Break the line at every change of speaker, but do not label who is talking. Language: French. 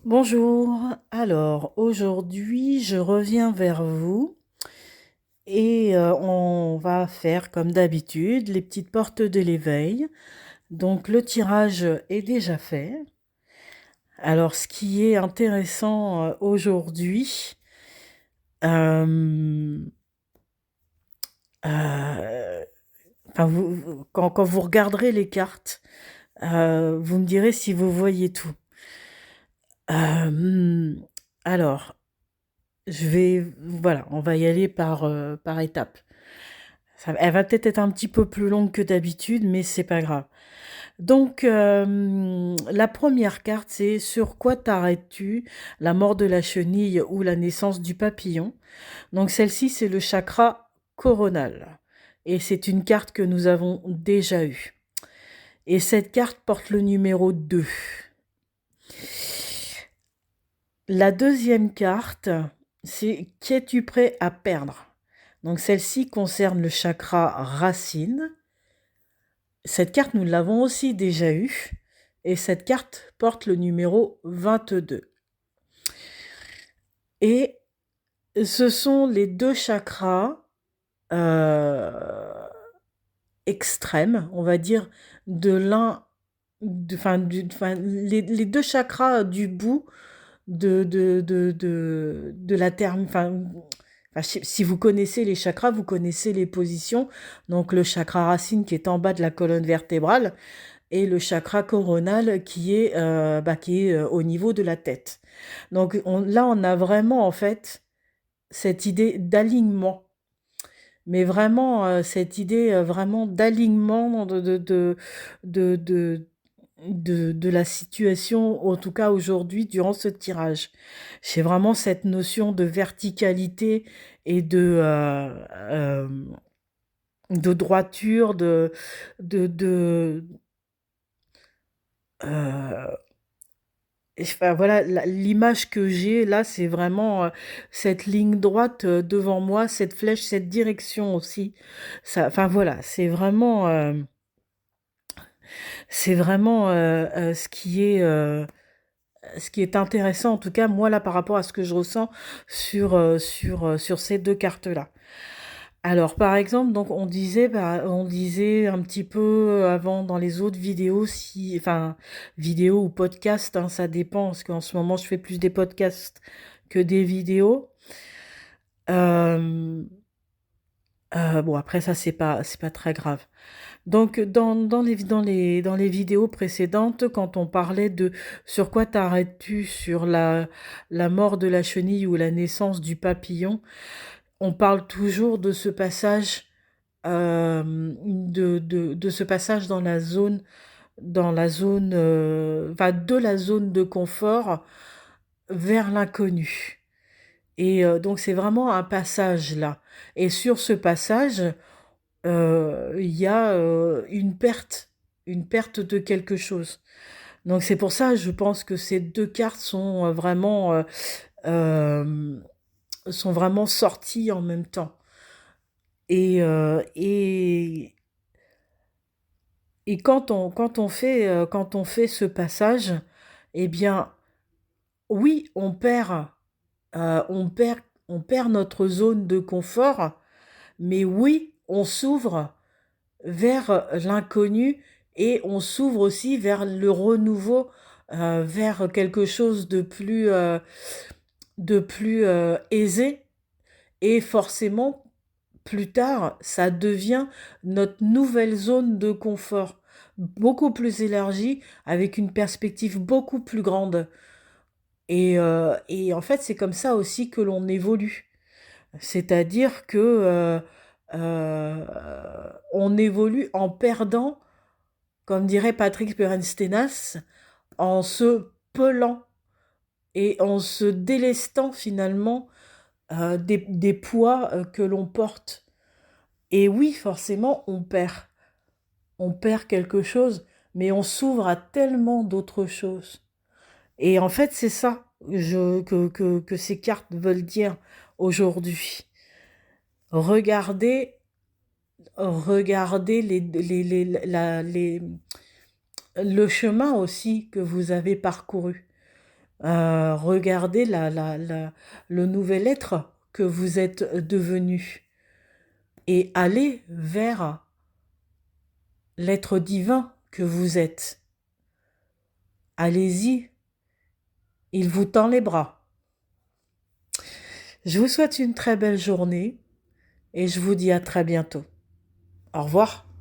Bonjour, alors aujourd'hui je reviens vers vous et on va faire comme d'habitude les petites portes de l'éveil. Donc le tirage est déjà fait. Alors ce qui est intéressant aujourd'hui, euh, euh, enfin, quand vous regarderez les cartes, vous me direz si vous voyez tout. Euh, alors, voilà, on va y aller par étapes. Elle va peut-être être un petit peu plus longue que d'habitude, mais c'est pas grave. Donc, la première carte, c'est sur quoi t'arrêtes-tu? La mort de la chenille ou la naissance du papillon. Donc, celle-ci, c'est le chakra coronal. Et c'est une carte que nous avons déjà eue. Et cette carte porte le numéro 2. La deuxième carte, c'est qu'es-tu prêt à perdre? Donc, celle-ci concerne le chakra racine. Cette carte, nous l'avons aussi déjà eue. Et cette carte porte le numéro 22. Et ce sont les deux chakras euh, extrêmes, on va dire, de l'un, les deux chakras du bout de la terme. Si vous connaissez les chakras, vous connaissez les positions. Donc le chakra racine qui est en bas de la colonne vertébrale et le chakra coronal qui est au niveau de la tête. Donc là, on a vraiment en fait cette idée d'alignement, mais vraiment cette idée vraiment d'alignement de, de, de la situation, en tout cas aujourd'hui, durant ce tirage. C'est vraiment cette notion de verticalité et de droiture, de euh, enfin, voilà, l'image que j'ai là, c'est vraiment cette ligne droite devant moi, cette flèche, cette direction aussi. Ça, enfin voilà, c'est vraiment ce qui est intéressant, en tout cas moi là par rapport à ce que je ressens sur ces deux cartes-là. Alors, par exemple, donc on disait un petit peu avant dans les autres vidéos, enfin, vidéos ou podcasts, hein, ça dépend, parce qu'en ce moment, je fais plus des podcasts que des vidéos. Euh, bon, après, ça, c'est pas très grave. Donc, dans les vidéos précédentes, quand on parlait de sur quoi t'arrêtes-tu sur la mort de la chenille ou la naissance du papillon, on parle toujours de ce passage de ce passage enfin, de la zone de confort vers l'inconnu. Et donc c'est vraiment un passage là. Et sur ce passage, il y a une perte de quelque chose. Donc c'est pour ça, je pense que ces deux cartes euh, sont vraiment sorties en même temps. Et, euh, et, Et quand on fait ce passage, eh bien, oui, on perd notre zone de confort, mais oui, on s'ouvre vers l'inconnu et on s'ouvre aussi vers le renouveau, vers quelque chose de plus aisé. Et forcément, plus tard, ça devient notre nouvelle zone de confort, beaucoup plus élargie, avec une perspective beaucoup plus grande. Et en fait, c'est comme ça aussi que l'on évolue. C'est-à-dire que on évolue en perdant, comme dirait Patrick Perenstenas, en se pelant et en se délestant finalement des poids que l'on porte. Et oui, forcément, on perd quelque chose, mais on s'ouvre à tellement d'autres choses. Et en fait, c'est ça que ces cartes veulent dire aujourd'hui. Regardez, regardez le chemin aussi que vous avez parcouru. regardez le nouvel être que vous êtes devenu et allez vers l'être divin que vous êtes. Allez-y, il vous tend les bras. Je vous souhaite une très belle journée et je vous dis à très bientôt. Au revoir.